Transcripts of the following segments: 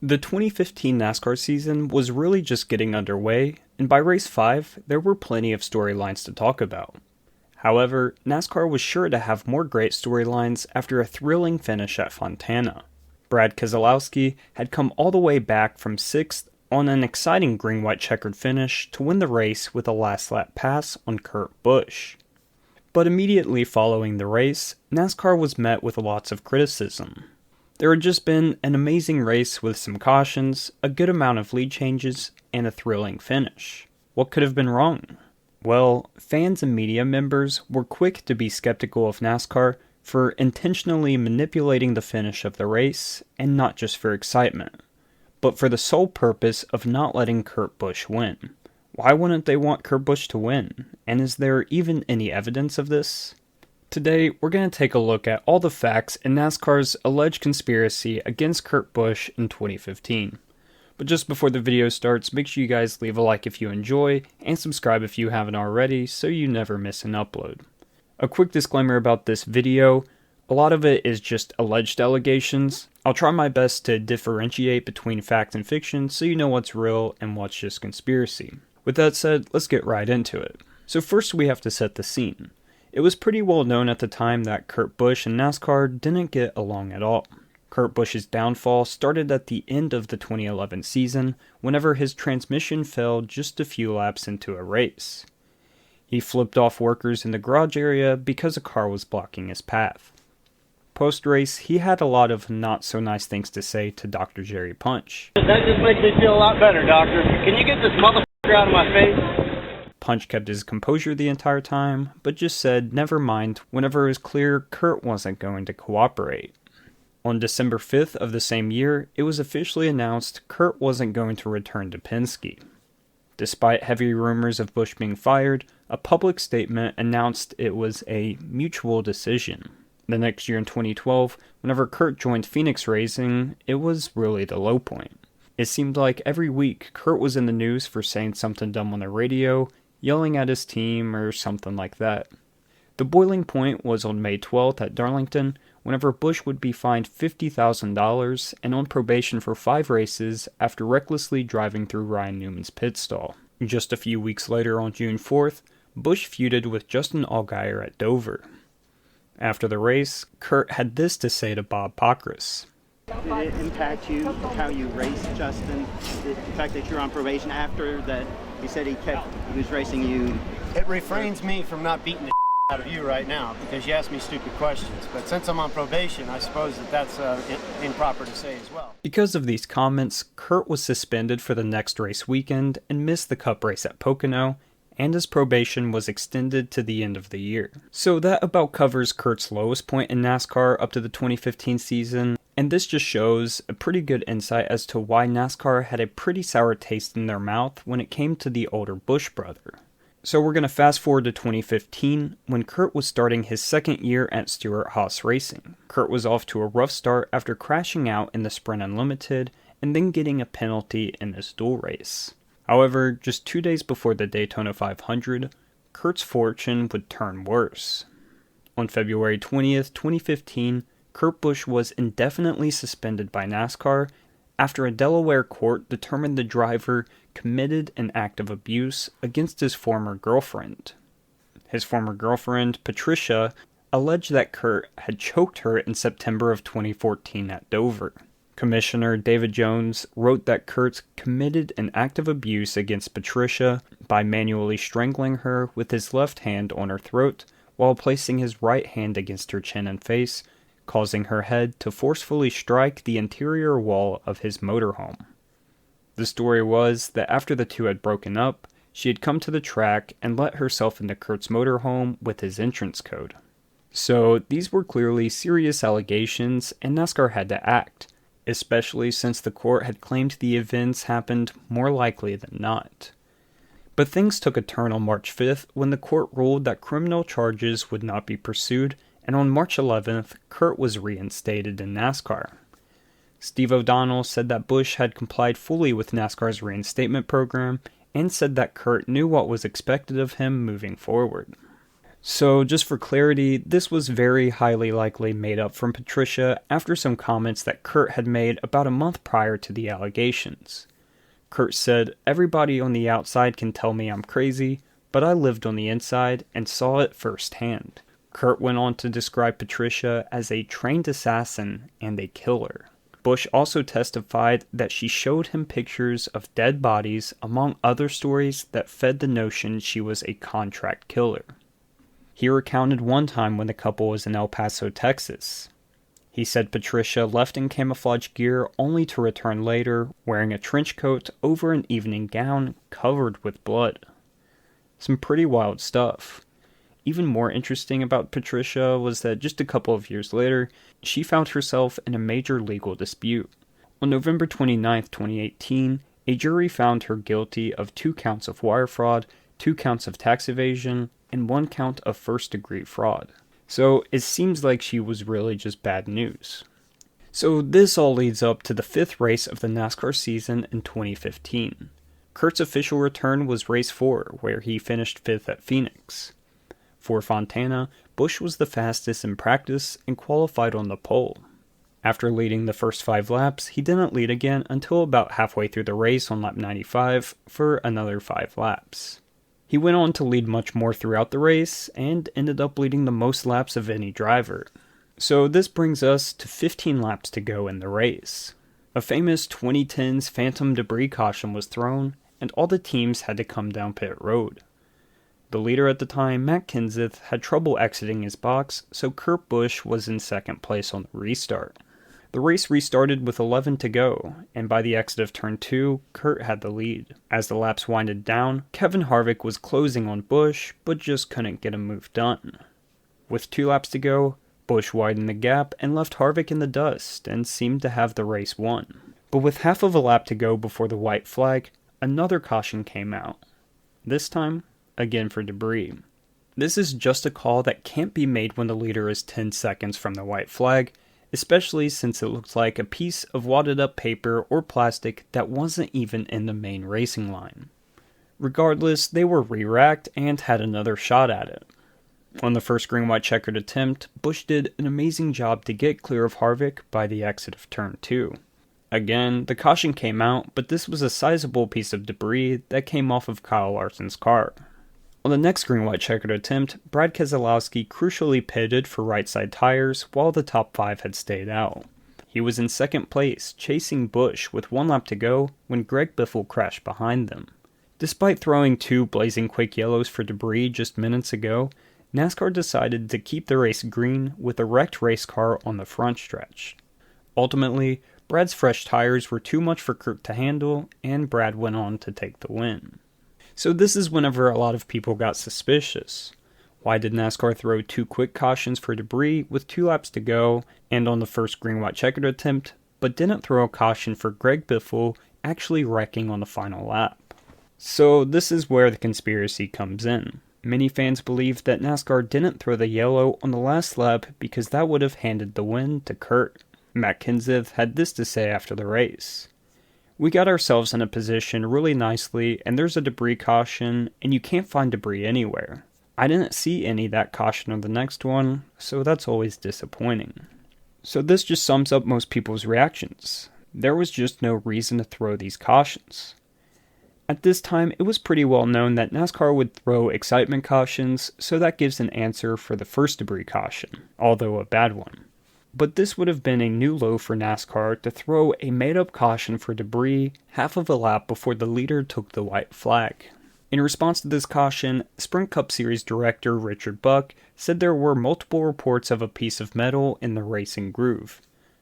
The 2015 NASCAR season was really just getting underway, and by race 5, there were plenty of storylines to talk about. However, NASCAR was sure to have more great storylines after a thrilling finish at Fontana. Brad Keselowski had come all the way back from 6th on an exciting green-white-checkered finish to win the race with a last-lap pass on Kurt Busch. But immediately following the race, NASCAR was met with lots of criticism. There had just been an amazing race with some cautions, a good amount of lead changes, and a thrilling finish. What could have been wrong? Well, fans and media members were quick to be skeptical of NASCAR for intentionally manipulating the finish of the race, and not just for excitement, but for the sole purpose of not letting Kurt Busch win. Why wouldn't they want Kurt Busch to win? And is there even any evidence of this? Today, we're going to take a look at all the facts in NASCAR's alleged conspiracy against Kurt Busch in 2015. But just before the video starts, make sure you guys leave a like if you enjoy, and subscribe if you haven't already, so you never miss an upload. A quick disclaimer about this video, a lot of it is just alleged allegations. I'll try my best to differentiate between fact and fiction so you know what's real and what's just conspiracy. With that said, let's get right into it. So first we have to set the scene. It was pretty well known at the time that Kurt Busch and NASCAR didn't get along at all. Kurt Busch's downfall started at the end of the 2011 season, whenever his transmission failed just a few laps into a race. He flipped off workers in the garage area because a car was blocking his path. Post-race, he had a lot of not-so-nice things to say to Dr. Jerry Punch. That just makes me feel a lot better, doctor. Can you get this motherfucker out of my face? Punch kept his composure the entire time, but just said never mind whenever it was clear Kurt wasn't going to cooperate. On December 5th of the same year, it was officially announced Kurt wasn't going to return to Penske. Despite heavy rumors of Busch being fired, a public statement announced it was a mutual decision. The next year in 2012, whenever Kurt joined Phoenix Racing, it was really the low point. It seemed like every week Kurt was in the news for saying something dumb on the radio, yelling at his team, or something like that. The boiling point was on May 12th at Darlington, whenever Busch would be fined $50,000 and on probation for 5 races after recklessly driving through Ryan Newman's pit stall. Just a few weeks later on June 4th, Busch feuded with Justin Allgaier at Dover. After the race, Kurt had this to say to Bob Pockrass. Did it impact you, how you raced, Justin? The fact that you're on probation after that, he said he was racing you? It refrains me from not beating the out of you right now because you asked me stupid questions. But since I'm on probation, I suppose that's improper to say as well. Because of these comments, Kurt was suspended for the next race weekend and missed the Cup race at Pocono, and his probation was extended to the end of the year. So that about covers Kurt's lowest point in NASCAR up to the 2015 season, and this just shows a pretty good insight as to why NASCAR had a pretty sour taste in their mouth when it came to the older Busch brother. So we're going to fast forward to 2015, when Kurt was starting his second year at Stewart-Haas Racing. Kurt was off to a rough start after crashing out in the Sprint Unlimited, and then getting a penalty in his dual race. However, just 2 days before the Daytona 500, Kurt's fortune would turn worse. On February 20th, 2015, Kurt Busch was indefinitely suspended by NASCAR after a Delaware court determined the driver committed an act of abuse against his former girlfriend. His former girlfriend, Patricia, alleged that Kurt had choked her in September of 2014 at Dover. Commissioner David Jones wrote that Kurt committed an act of abuse against Patricia by manually strangling her with his left hand on her throat while placing his right hand against her chin and face, causing her head to forcefully strike the interior wall of his motorhome. The story was that after the two had broken up, she had come to the track and let herself into Kurt's motorhome with his entrance code. So these were clearly serious allegations, and NASCAR had to act, especially since the court had claimed the events happened more likely than not. But things took a turn on March 5th when the court ruled that criminal charges would not be pursued, and on March 11th, Kurt was reinstated in NASCAR. Steve O'Donnell said that Busch had complied fully with NASCAR's reinstatement program and said that Kurt knew what was expected of him moving forward. So just for clarity, this was very highly likely made up from Patricia after some comments that Kurt had made about a month prior to the allegations. Kurt said, "Everybody on the outside can tell me I'm crazy, but I lived on the inside and saw it firsthand." Kurt went on to describe Patricia as a trained assassin and a killer. Busch also testified that she showed him pictures of dead bodies, among other stories that fed the notion she was a contract killer. He recounted one time when the couple was in El Paso, Texas. He said Patricia left in camouflage gear only to return later wearing a trench coat over an evening gown covered with blood. Some pretty wild stuff. Even more interesting about Patricia was that just a couple of years later, she found herself in a major legal dispute. On November 29, 2018, a jury found her guilty of 2 counts of wire fraud, 2 counts of tax evasion, and 1 count of first-degree fraud. So it seems like she was really just bad news. So this all leads up to the 5th race of the NASCAR season in 2015. Kurt's official return was race 4, where he finished 5th at Phoenix. For Fontana, Busch was the fastest in practice and qualified on the pole. After leading the first 5 laps, he didn't lead again until about halfway through the race on lap 95 for another 5 laps. He went on to lead much more throughout the race and ended up leading the most laps of any driver. So this brings us to 15 laps to go in the race. A famous 2010's phantom debris caution was thrown, and all the teams had to come down pit road. The leader at the time, Matt Kenseth, had trouble exiting his box, so Kurt Busch was in second place on the restart. The race restarted with 11 to go, and by the exit of turn 2, Kurt had the lead. As the laps winded down, Kevin Harvick was closing on Busch, but just couldn't get a move done. With 2 laps to go, Busch widened the gap and left Harvick in the dust, and seemed to have the race won. But with half of a lap to go before the white flag, another caution came out. This time, again for debris. This is just a call that can't be made when the leader is 10 seconds from the white flag, especially since it looked like a piece of wadded up paper or plastic that wasn't even in the main racing line. Regardless, they were re-racked and had another shot at it. On the first green-white-checkered attempt, Busch did an amazing job to get clear of Harvick by the exit of turn 2. Again, the caution came out, but this was a sizable piece of debris that came off of Kyle Larson's car. On the next green-white-checkered attempt, Brad Keselowski crucially pitted for right-side tires while the top 5 had stayed out. He was in second place, chasing Busch with 1 lap to go when Greg Biffle crashed behind them. Despite throwing 2 blazing quick yellows for debris just minutes ago, NASCAR decided to keep the race green with a wrecked race car on the front stretch. Ultimately, Brad's fresh tires were too much for Kurt to handle, and Brad went on to take the win. So this is whenever a lot of people got suspicious. Why did NASCAR throw 2 quick cautions for debris with 2 laps to go and on the first green-white-checkered attempt, but didn't throw a caution for Greg Biffle actually wrecking on the final lap? So this is where the conspiracy comes in. Many fans believe that NASCAR didn't throw the yellow on the last lap because that would have handed the win to Kurt. Matt Kenseth had this to say after the race. "We got ourselves in a position really nicely, and there's a debris caution, and you can't find debris anywhere. I didn't see any that caution on the next one, so that's always disappointing." So this just sums up most people's reactions. There was just no reason to throw these cautions. At this time, it was pretty well known that NASCAR would throw excitement cautions, so that gives an answer for the first debris caution, although a bad one. But this would have been a new low for NASCAR to throw a made-up caution for debris half of a lap before the leader took the white flag. In response to this caution, Sprint Cup Series director Richard Buck said there were multiple reports of a piece of metal in the racing groove.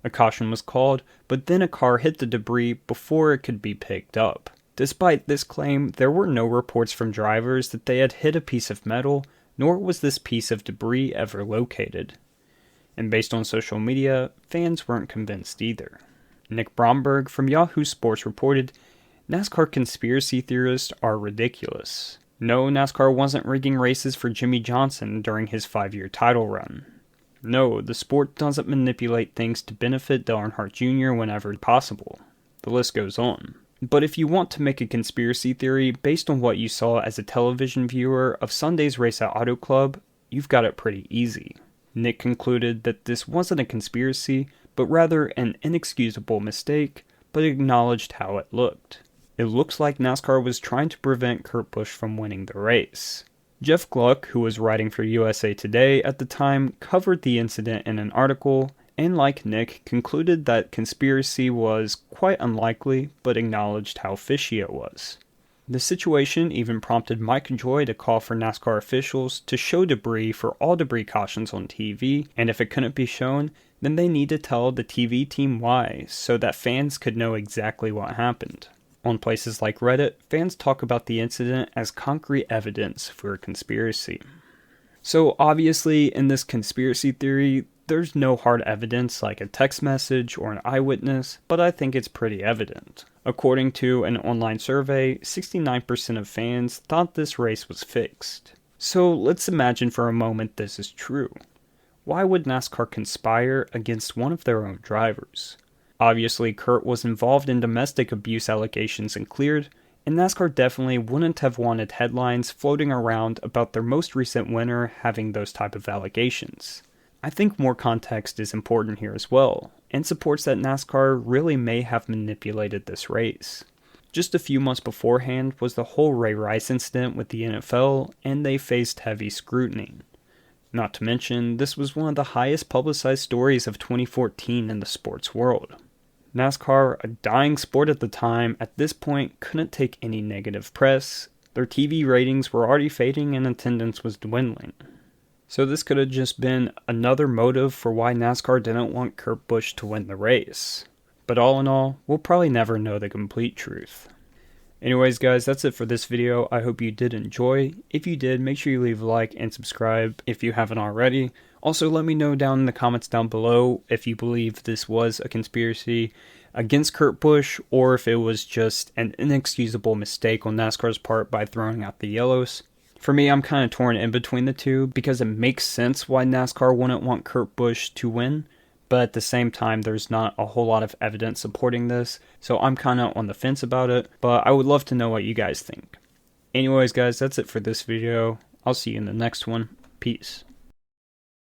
A caution was called, but then a car hit the debris before it could be picked up. Despite this claim, there were no reports from drivers that they had hit a piece of metal, nor was this piece of debris ever located. And based on social media, fans weren't convinced either. Nick Bromberg from Yahoo Sports reported, "NASCAR conspiracy theorists are ridiculous. No, NASCAR wasn't rigging races for Jimmy Johnson during his 5-year title run. No, the sport doesn't manipulate things to benefit Dale Earnhardt Jr. whenever possible." The list goes on. But if you want to make a conspiracy theory based on what you saw as a television viewer of Sunday's race at Auto Club, you've got it pretty easy. Nick concluded that this wasn't a conspiracy, but rather an inexcusable mistake, but acknowledged how it looked. It looks like NASCAR was trying to prevent Kurt Busch from winning the race. Jeff Gluck, who was writing for USA Today at the time, covered the incident in an article, and like Nick, concluded that conspiracy was quite unlikely, but acknowledged how fishy it was. The situation even prompted Mike Joy to call for NASCAR officials to show debris for all debris cautions on TV, and if it couldn't be shown, then they need to tell the TV team why, so that fans could know exactly what happened. On places like Reddit, fans talk about the incident as concrete evidence for a conspiracy. So obviously, in this conspiracy theory, there's no hard evidence like a text message or an eyewitness, but I think it's pretty evident. According to an online survey, 69% of fans thought this race was fixed. So let's imagine for a moment this is true. Why would NASCAR conspire against one of their own drivers? Obviously, Kurt was involved in domestic abuse allegations and cleared, and NASCAR definitely wouldn't have wanted headlines floating around about their most recent winner having those type of allegations. I think more context is important here as well, and supports that NASCAR really may have manipulated this race. Just a few months beforehand was the whole Ray Rice incident with the NFL, and they faced heavy scrutiny. Not to mention, this was one of the highest publicized stories of 2014 in the sports world. NASCAR, a dying sport at the time, at this point couldn't take any negative press. Their TV ratings were already fading and attendance was dwindling. So this could have just been another motive for why NASCAR didn't want Kurt Busch to win the race. But all in all, we'll probably never know the complete truth. Anyways guys, that's it for this video. I hope you did enjoy. If you did, make sure you leave a like and subscribe if you haven't already. Also, let me know down in the comments down below if you believe this was a conspiracy against Kurt Busch or if it was just an inexcusable mistake on NASCAR's part by throwing out the yellows. For me, I'm kind of torn in between the two because it makes sense why NASCAR wouldn't want Kurt Busch to win, but at the same time, there's not a whole lot of evidence supporting this, so I'm kind of on the fence about it, but I would love to know what you guys think. Anyways, guys, that's it for this video. I'll see you in the next one. Peace.